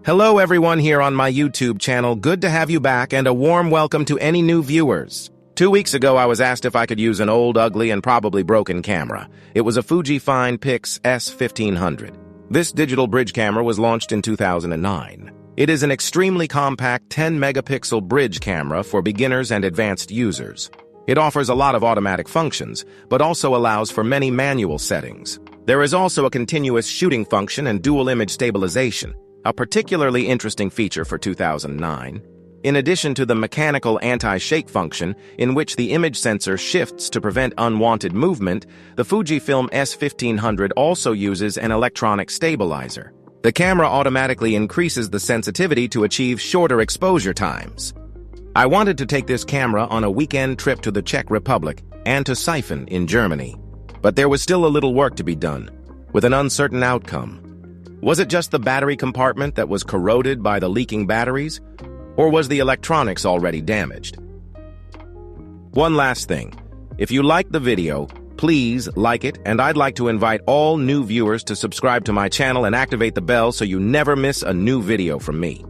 Hello everyone here on my YouTube channel. Good to have you back and a warm welcome to any new viewers. 2 weeks ago I was asked if I could use an old, ugly, and probably broken camera. It was a Fuji FinePix S1500. This digital bridge camera was launched in 2009. It is an extremely compact 10-megapixel bridge camera for beginners and advanced users. It offers a lot of automatic functions, but also allows for many manual settings. There is also a continuous shooting function and dual image stabilization, a particularly interesting feature for 2009. In addition to the mechanical anti-shake function, in which the image sensor shifts to prevent unwanted movement, the Fujifilm S1500 also uses an electronic stabilizer. The camera automatically increases the sensitivity to achieve shorter exposure times. I wanted to take this camera on a weekend trip to the Czech Republic and to Siphon in Germany. But there was still a little work to be done, with an uncertain outcome. Was it just the battery compartment that was corroded by the leaking batteries? Or was the electronics already damaged? One last thing. If you liked the video, please like it, and I'd like to invite all new viewers to subscribe to my channel and activate the bell so you never miss a new video from me.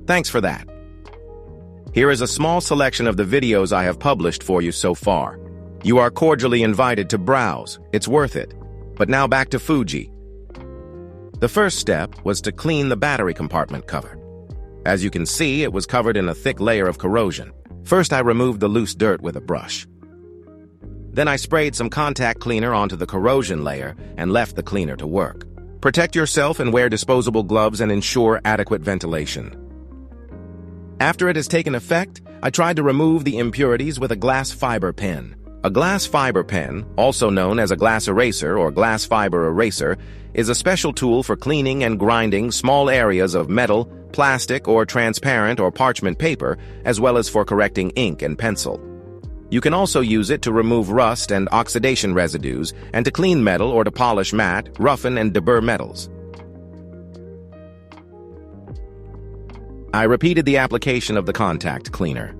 Thanks for that. Here is a small selection of the videos I have published for you so far. You are cordially invited to browse. It's worth it. But now back to Fuji. The first step was to clean the battery compartment cover. As you can see, it was covered in a thick layer of corrosion. First, I removed the loose dirt with a brush. Then I sprayed some contact cleaner onto the corrosion layer and left the cleaner to work. Protect yourself and wear disposable gloves and ensure adequate ventilation. After it has taken effect, I tried to remove the impurities with a glass fiber pen. A glass fiber pen, also known as a glass eraser or glass fiber eraser, is a special tool for cleaning and grinding small areas of metal, plastic, or transparent or parchment paper, as well as for correcting ink and pencil. You can also use it to remove rust and oxidation residues and to clean metal or to polish matte, roughen, and deburr metals. I repeated the application of the contact cleaner.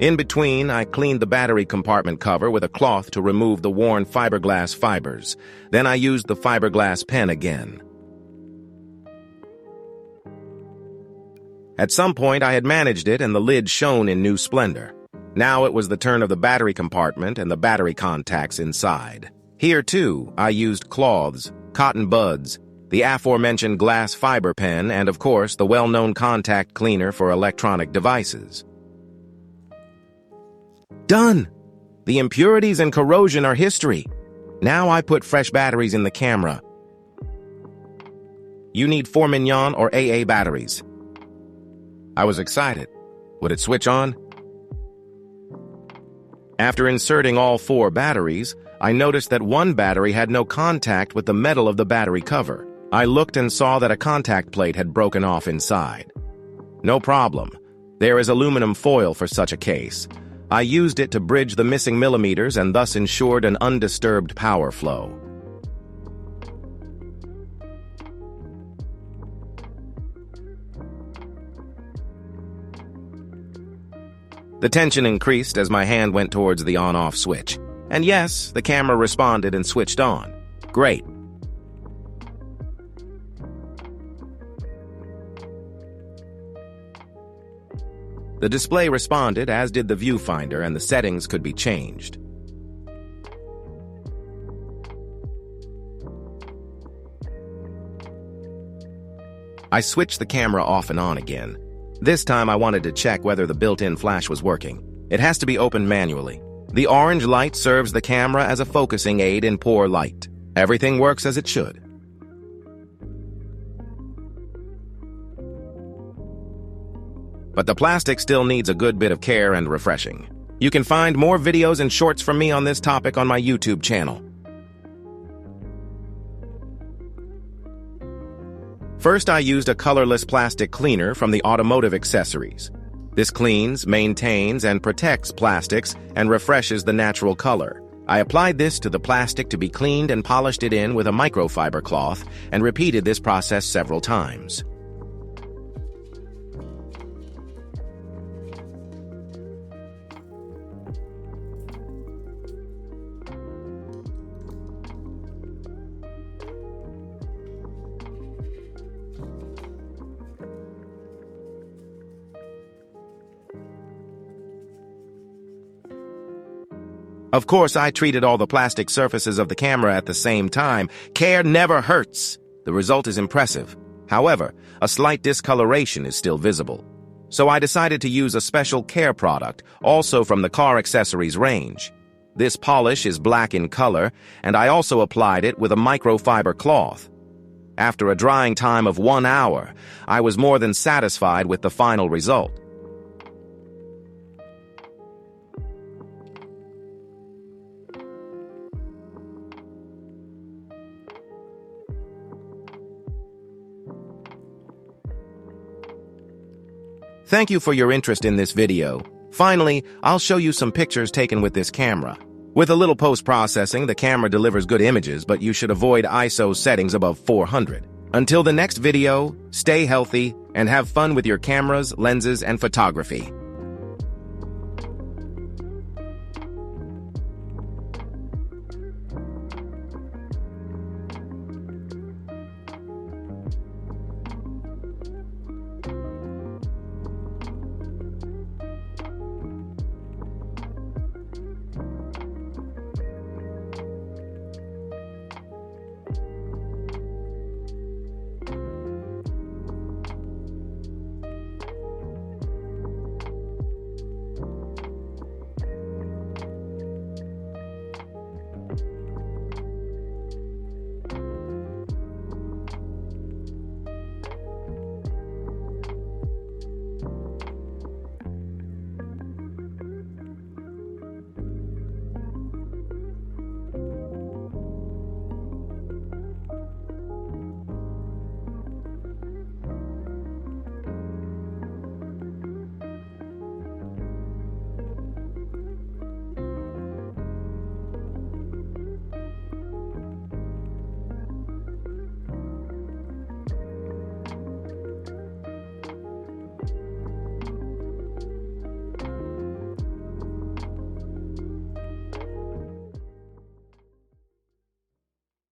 In between, I cleaned the battery compartment cover with a cloth to remove the worn fiberglass fibers. Then I used the fiberglass pen again. At some point, I had managed it and the lid shone in new splendor. Now it was the turn of the battery compartment and the battery contacts inside. Here, too, I used cloths, cotton buds, the aforementioned glass fiber pen, and, of course, the well-known contact cleaner for electronic devices. Done! The impurities and corrosion are history. Now I put fresh batteries in the camera. You need 4 Mignon or AA batteries. I was excited. Would it switch on? After inserting all 4 batteries, I noticed that one battery had no contact with the metal of the battery cover. I looked and saw that a contact plate had broken off inside. No problem. There is aluminum foil for such a case. I used it to bridge the missing millimeters and thus ensured an undisturbed power flow. The tension increased as my hand went towards the on-off switch. And yes, the camera responded and switched on. Great. The display responded, as did the viewfinder, and the settings could be changed. I switched the camera off and on again. This time I wanted to check whether the built-in flash was working. It has to be opened manually. The orange light serves the camera as a focusing aid in poor light. Everything works as it should. But the plastic still needs a good bit of care and refreshing. You can find more videos and shorts from me on this topic on my YouTube channel. First, I used a colorless plastic cleaner from the automotive accessories. This cleans, maintains, and protects plastics and refreshes the natural color. I applied this to the plastic to be cleaned and polished it in with a microfiber cloth and repeated this process several times. Of course, I treated all the plastic surfaces of the camera at the same time. Care never hurts. The result is impressive. However, a slight discoloration is still visible. So I decided to use a special care product, also from the car accessories range. This polish is black in color, and I also applied it with a microfiber cloth. After a drying time of 1 hour, I was more than satisfied with the final result. Thank you for your interest in this video. Finally, I'll show you some pictures taken with this camera. With a little post-processing, the camera delivers good images, but you should avoid ISO settings above 400. Until the next video, stay healthy and have fun with your cameras, lenses, and photography.